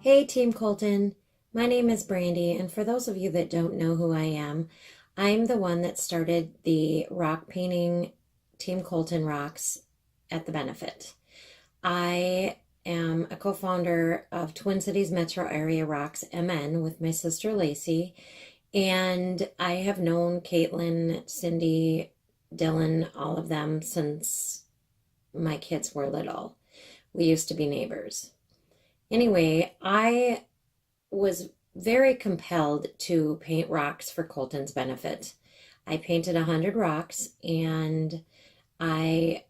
Hey Team Colton, my name is Brandy, and for those of you that don't know who I am, I'm the one that started the rock painting Team Colton Rocks at the benefit. I am a co-founder of Twin Cities Metro Area Rocks MN with my sister Lacey, and I have known Caitlin, Cindy, Dylan, all of them since my kids were little. We used to be neighbors. Anyway, I was very compelled to paint rocks for Colton's benefit. I painted 100 rocks and I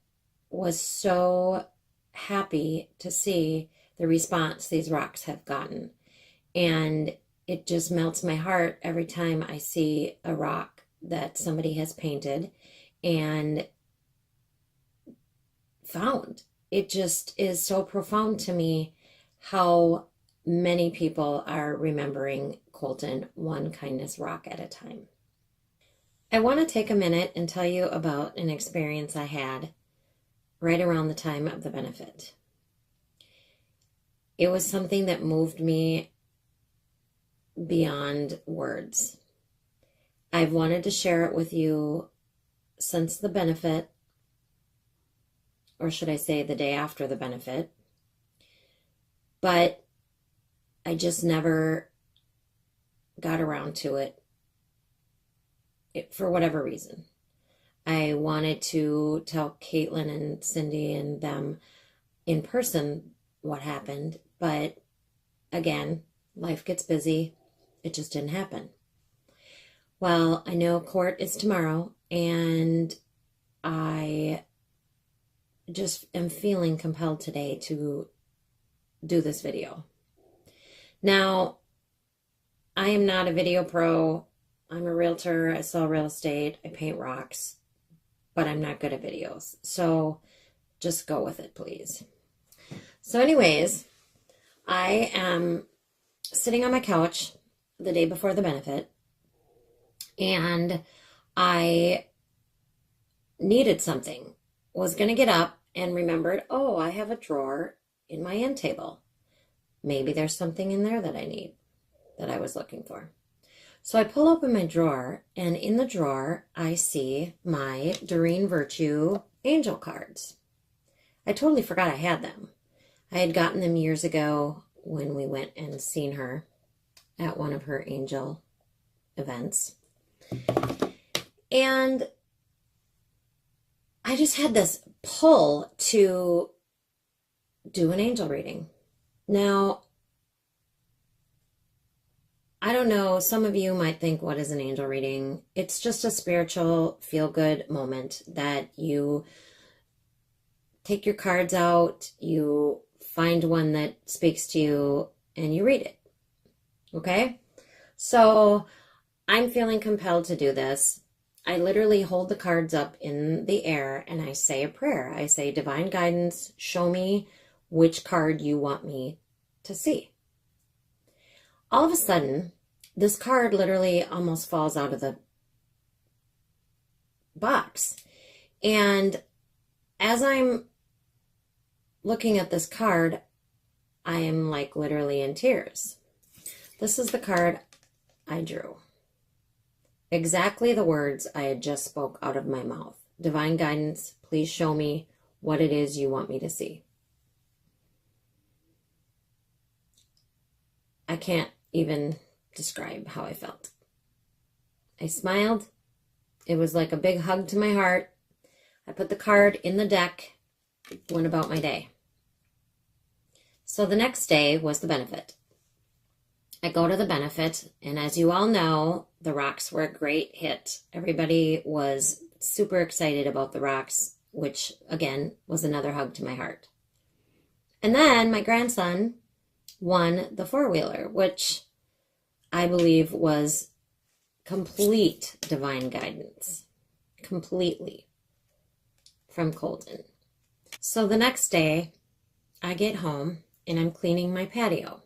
was so happy to see the response these rocks have gotten. And it just melts my heart every time I see a rock that somebody has painted and found. It just is so profound to me how many people are remembering Colton one kindness rock at a time. I want to take a minute and tell you about an experience I had right around the time of the benefit. It was something that moved me beyond words. I've wanted to share it with you since the benefit, or should I say the day after the benefit. But I just never got around to it for whatever reason. I wanted to tell Caitlin and Cindy and them in person what happened, but again, life gets busy. It just didn't happen. Well, I know court is tomorrow, and I just am feeling compelled today to do this video. Now, I am not a video pro. I'm a realtor. I sell real estate. I paint rocks, but I'm not good at videos. So just go with it, please. So anyways, I am sitting on my couch the day before the benefit, and I needed something. Was going to get up and remembered, oh, I have a drawer in my end table. Maybe there's something in there that I need, that I was looking for. So I pull open my drawer, and in the drawer, I see my Doreen Virtue angel cards. I totally forgot I had them. I had gotten them years ago when we went and seen her at one of her angel events. And I just had this pull to do an angel reading. Now, I don't know, some of you might think, what is an angel reading? It's just a spiritual feel-good moment that you take your cards out, you find one that speaks to you, and you read it. Okay? So I'm feeling compelled to do this. I literally hold the cards up in the air and I say a prayer. I say, divine guidance, show me which card you want me to see. All of a sudden, this card literally almost falls out of the box. And as I'm looking at this card, I am like literally in tears. This is the card I drew. Exactly the words I had just spoke out of my mouth. Divine guidance, please show me what it is you want me to see. I can't even describe how I felt. I smiled. It was like a big hug to my heart. I put the card in the deck, went about my day. So the next day was the benefit. I go to the benefit, and as you all know, the rocks were a great hit. Everybody was super excited about the rocks, which again was another hug to my heart. And then my grandson won the four-wheeler, which I believe was complete divine guidance, completely from Colton. So the next day, I get home and I'm cleaning my patio.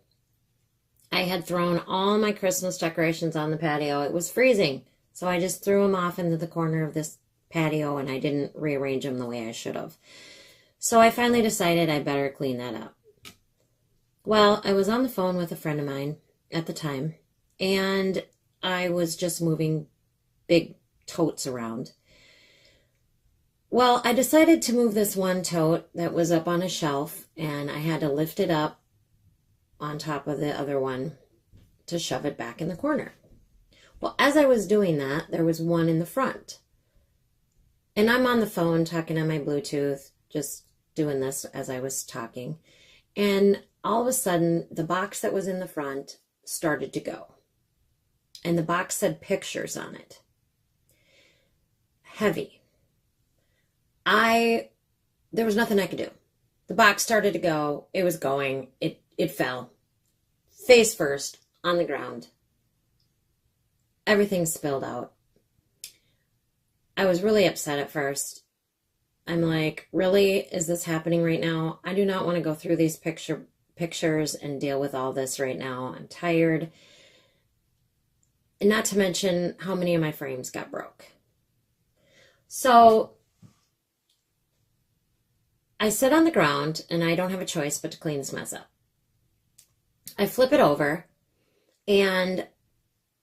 I had thrown all my Christmas decorations on the patio. It was freezing, so I just threw them off into the corner of this patio and I didn't rearrange them the way I should have. So I finally decided I better clean that up. Well, I was on the phone with a friend of mine at the time, and I was just moving big totes around. Well, I decided to move this one tote that was up on a shelf, and I had to lift it up on top of the other one to shove it back in the corner. Well, as I was doing that, there was one in the front. And I'm on the phone talking on my Bluetooth, just doing this as I was talking. And all of a sudden, the box that was in the front started to go. And the box said pictures on it. Heavy. There was nothing I could do. The box started to go. It was going. It fell. Face first on the ground. Everything spilled out. I was really upset at first. I'm like, really? Is this happening right now? I do not want to go through these pictures and deal with all this right now. I'm tired. And not to mention how many of my frames got broke. So I sit on the ground and I don't have a choice but to clean this mess up. I flip it over and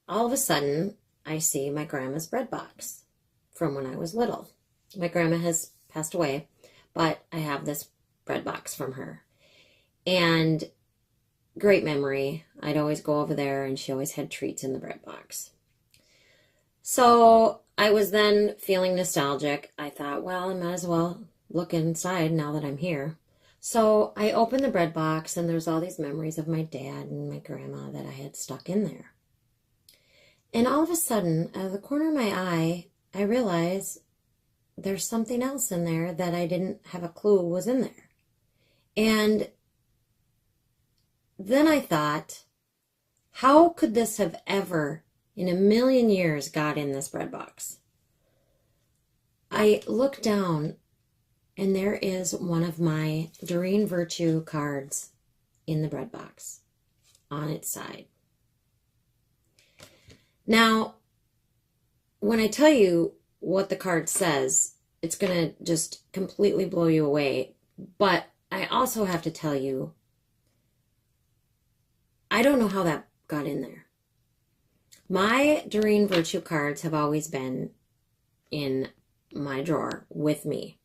all of a sudden I see my grandma's bread box from when I was little. My grandma has passed away, but I have this bread box from her. And great memory. I'd always go over there and she always had treats in the bread box. So I was then feeling nostalgic. I thought, well, I might as well look inside now that I'm here. So I opened the bread box and there's all these memories of my dad and my grandma that I had stuck in there. And all of a sudden, out of the corner of my eye, I realize there's something else in there that I didn't have a clue was in there. And then I thought, how could this have ever in a million years got in this bread box? I looked down and there is one of my Doreen Virtue cards in the bread box on its side. Now, when I tell you what the card says, it's going to just completely blow you away. But I also have to tell you, I don't know how that got in there. My Doreen Virtue cards have always been in my drawer with me.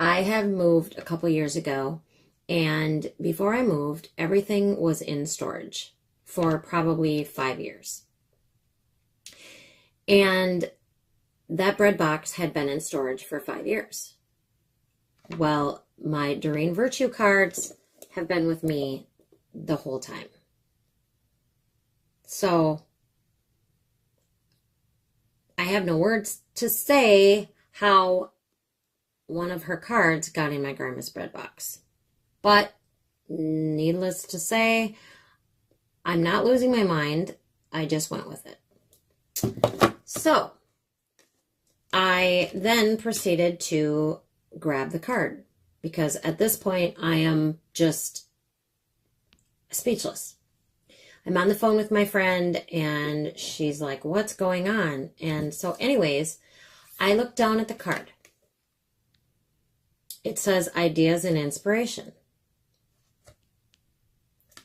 I have moved a couple years ago, and before I moved, everything was in storage for probably 5 years. And that bread box had been in storage for 5 years. Well, my Doreen Virtue cards have been with me the whole time. So I have no words to say how one of her cards got in my grandma's bread box. But needless to say, I'm not losing my mind. I just went with it. So I then proceeded to grab the card because at this point I am just speechless. I'm on the phone with my friend and she's like, what's going on? And so anyways, I look down at the card. It says ideas and inspiration.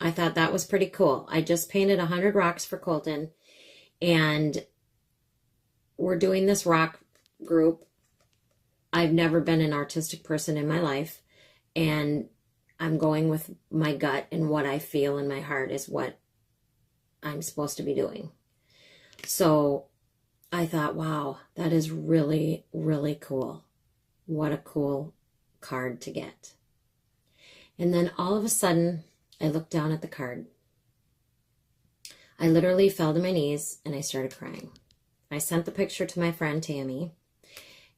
I thought that was pretty cool. I just painted 100 rocks for Colton and we're doing this rock group. I've never been an artistic person in my life and I'm going with my gut and what I feel in my heart is what I'm supposed to be doing. So I thought, wow, that is really, really cool. What a cool card to get. And then all of a sudden, I looked down at the card. I literally fell to my knees and I started crying. I sent the picture to my friend Tammy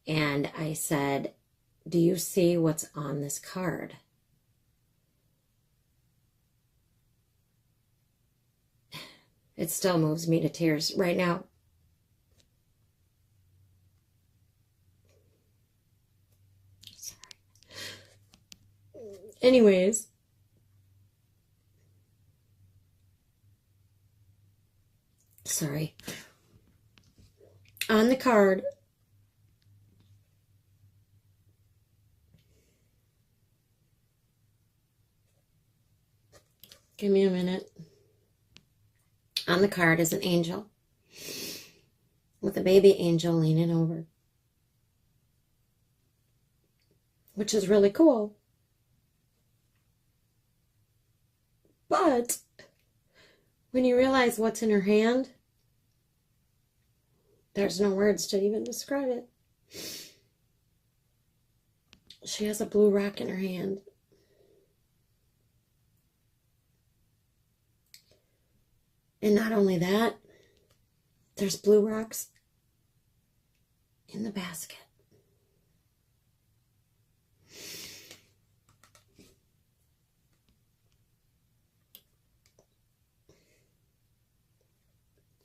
and I said, do you see what's on this card? It still moves me to tears right now. Sorry. Anyways. Sorry. On the card, Give me a minute. On the card is an angel with a baby angel leaning over, which is really cool. But when you realize what's in her hand, there's no words to even describe it. She has a blue rock in her hand. And not only that, there's blue rocks in the basket.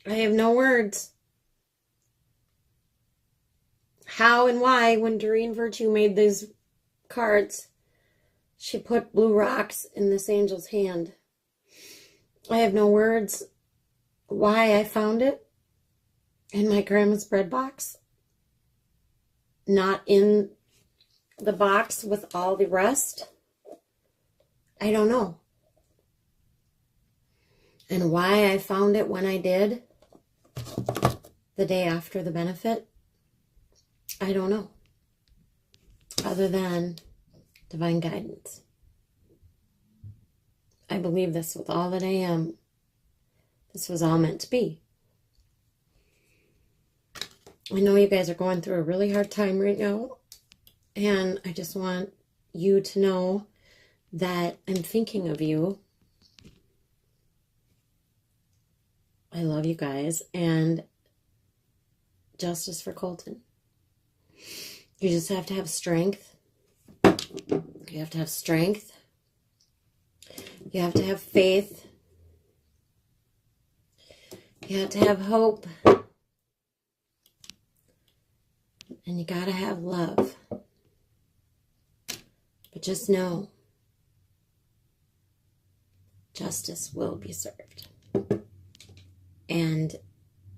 I have no words. How and why, when Doreen Virtue made these cards, she put blue rocks in this angel's hand. I have no words why I found it in my grandma's bread box, not in the box with all the rest. I don't know. And why I found it when I did, the day after the benefit, I don't know. Other than divine guidance. I believe this with all that I am. This was all meant to be. I know you guys are going through a really hard time right now. And I just want you to know that I'm thinking of you. I love you guys. And justice for Colton. You just have to have strength. You have to have strength. You have to have faith. You have to have hope. And you gotta have love. But just know, justice will be served. And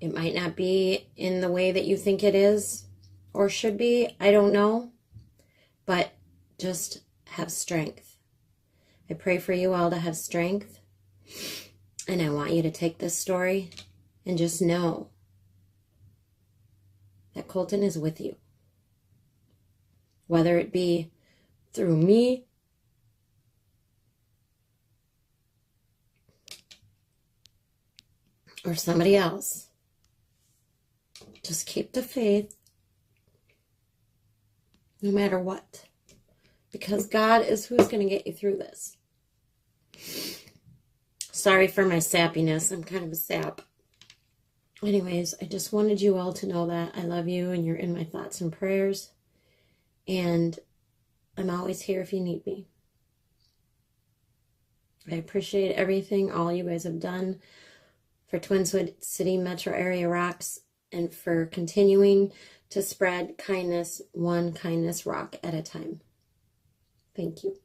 it might not be in the way that you think it is or should be. I don't know. But just have strength. I pray for you all to have strength. And I want you to take this story and just know that Colton is with you. Whether it be through me or somebody else. Just keep the faith no matter what. Because God is who's going to get you through this. Sorry for my sappiness. I'm kind of a sap. Anyways, I just wanted you all to know that I love you and you're in my thoughts and prayers. And I'm always here if you need me. I appreciate everything all you guys have done for Twin City Metro Area Rocks and for continuing to spread kindness, one kindness rock at a time. Thank you.